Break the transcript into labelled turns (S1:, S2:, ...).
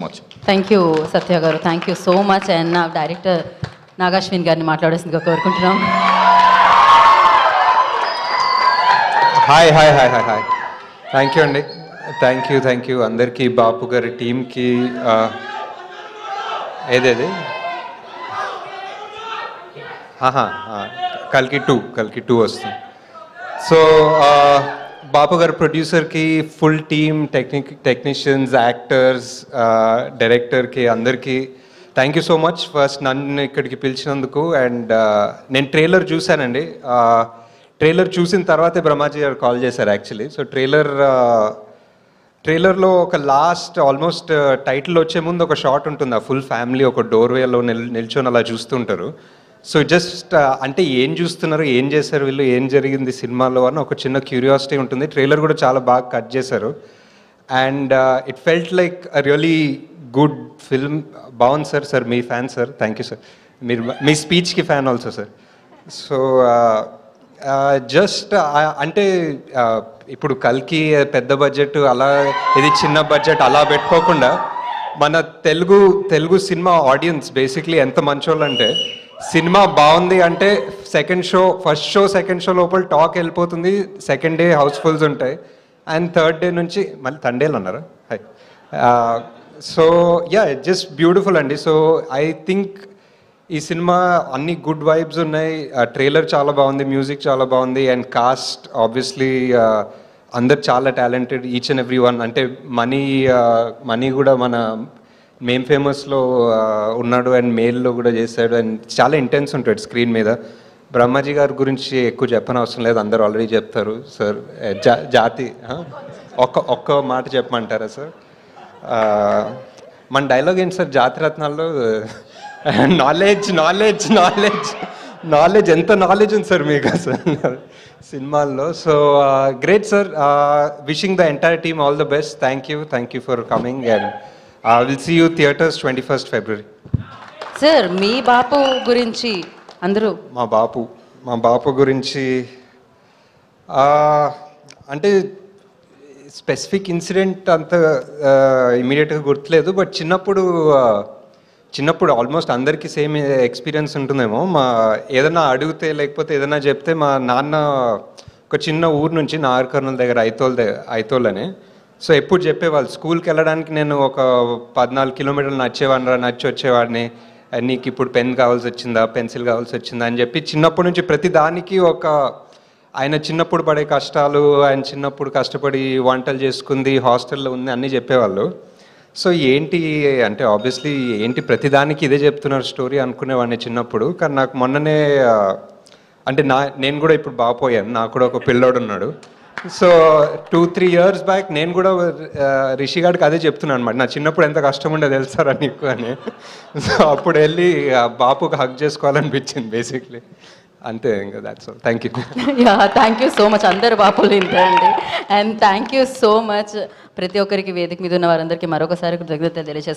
S1: Much.
S2: Thank you సత్య గారు, thank you so much. And నా director Nag Ashwin గారిని మాట్లాడేసిందిగా కోరుకుంటున్నాం.
S3: Hi hi hi hi hi thank you అండి, thank you అందరికీ, బాపు గారి టీంకి. ఏదేది కల్కి టూ వస్తుంది. సో బాపు గారు ప్రొడ్యూసర్కి, ఫుల్ టీమ్, టెక్నీషియన్స్, యాక్టర్స్, డైరెక్టర్కి అందరికీ thank you so much. First నన్ను ఇక్కడికి పిలిచినందుకు. అండ్ నేను ట్రైలర్ చూశానండి. ట్రైలర్ చూసిన తర్వాతే బ్రహ్మాజీ గారు కాల్ చేశారు యాక్చువల్లీ. సో ట్రైలర్లో ఒక లాస్ట్ ఆల్మోస్ట్ టైటిల్ వచ్చే ముందు ఒక షాట్ ఉంటుంది. ఆ ఫుల్ ఫ్యామిలీ ఒక డోర్వేలో నిల్చొని అలా చూస్తుంటారు. సో జస్ట్ అంటే ఏం చూస్తున్నారు, ఏం చేశారు వీళ్ళు, ఏం జరిగింది సినిమాలో అని ఒక చిన్న క్యూరియాసిటీ ఉంటుంది. ట్రైలర్ కూడా చాలా బాగా కట్ చేశారు. And it felt like a really good film. బాగుంది సార్. మీ fan sir, thank you sir. మీరు మీ స్పీచ్కి fan also sir. So just అంటే ఇప్పుడు కల్కి పెద్ద బడ్జెట్, అలా ఇది చిన్న బడ్జెట్ అలా పెట్టుకోకుండా మన తెలుగు సినిమా ఆడియన్స్ బేసిక్లీ ఎంత మంచోళ్ళు అంటే, సినిమా బాగుంది అంటే ఫస్ట్ షో సెకండ్ షో లోపల టాక్ వెళ్ళిపోతుంది. సెకండ్ డే హౌస్ఫుల్స్ ఉంటాయి. అండ్ థర్డ్ డే నుంచి మళ్ళీ తండేలు అన్నారా. High. So yeah, just beautiful అండి. సో ఐ థింక్ ఈ సినిమా అన్ని గుడ్ వైబ్స్ ఉన్నాయి. ట్రైలర్ చాలా బాగుంది, మ్యూజిక్ చాలా బాగుంది. అండ్ కాస్ట్ ఆబ్వియస్లీ అందరు చాలా talented, each and every one. అంటే మనీ కూడా మన మేమ్ ఫేమస్లో ఉన్నాడు, అండ్ మేల్లో కూడా చేశాడు. అండ్ చాలా ఇంటెన్స్ ఉంటాడు స్క్రీన్ మీద. బ్రహ్మాజీ గారి గురించి ఎక్కువ చెప్పనవసరం లేదు, అందరు ఆల్రెడీ చెప్తారు. సార్ జాతి ఒక్క మాట చెప్పమంటారా సార్? మన డైలాగ్ ఏంటి సార్ జాతిరత్నాల్లో? నాలెడ్జ్ ఎంత నాలెడ్జ్ ఉంది సార్ మీకు అసలు సినిమాల్లో. So great sir. Wishing the entire team all the best. Thank you for coming. And will see you theatres 21st February.
S2: Sir మీ బాపు గురించి అందరూ
S3: మా బాపు గురించి అంటే స్పెసిఫిక్ ఇన్సిడెంట్ అంత ఇమీడియట్గా గుర్తులేదు. బట్ చిన్నప్పుడు ఆల్మోస్ట్ అందరికీ సేమ్ ఎక్స్పీరియన్స్ ఉంటుందేమో. ఏదైనా అడిగితే లేకపోతే ఏదైనా చెప్తే, మా నాన్న ఒక చిన్న ఊరు నుంచి నాగర్ కర్నూల్ దగ్గర ఐతోల్ అని. సో ఎప్పుడు చెప్పేవాళ్ళు, స్కూల్కి వెళ్ళడానికి నేను ఒక 14 కిలోమీటర్లు నచ్చి వచ్చేవాడిని. నీకు ఇప్పుడు పెన్ కావాల్సి వచ్చిందా, పెన్సిల్ కావాల్సి వచ్చిందా అని చెప్పి చిన్నప్పటి నుంచి ప్రతి దానికి ఆయన చిన్నప్పుడు పడే కష్టాలు, ఆయన చిన్నప్పుడు కష్టపడి వంటలు చేసుకుంది, హాస్టల్లో ఉంది, అన్నీ చెప్పేవాళ్ళు. సో ఏంటి అంటే ఆబ్వియస్లీ ఏంటి ప్రతిదానికి ఇదే చెప్తున్నారు స్టోరీ అనుకునేవాడిని చిన్నప్పుడు. కానీ నాకు మొన్ననే అంటే నేను కూడా ఇప్పుడు బాపోయాను, నాకు కూడా ఒక పిల్లోడు ఉన్నాడు. సో 2-3 years బ్యాక్ నేను కూడా రిషి గారికి అదే చెప్తున్నాను అనమాట, నా చిన్నప్పుడు ఎంత కష్టం ఉండేది తెలుసారా నీకు అని. సో అప్పుడు వెళ్ళి బాపుకి హక్ చేసుకోవాలనిపించింది బేసిక్లీ. అంతే ఇంకా, that's all. Thank you.
S2: Thank you so much. అందరు బాపులు ఇంతే అండి. And thank you so much ప్రతి ఒక్కరికి, వేదిక మీద ఉన్న వారందరికీ మరొకసారి కృతజ్ఞతలు తెలియజేసుకుంటున్నాను.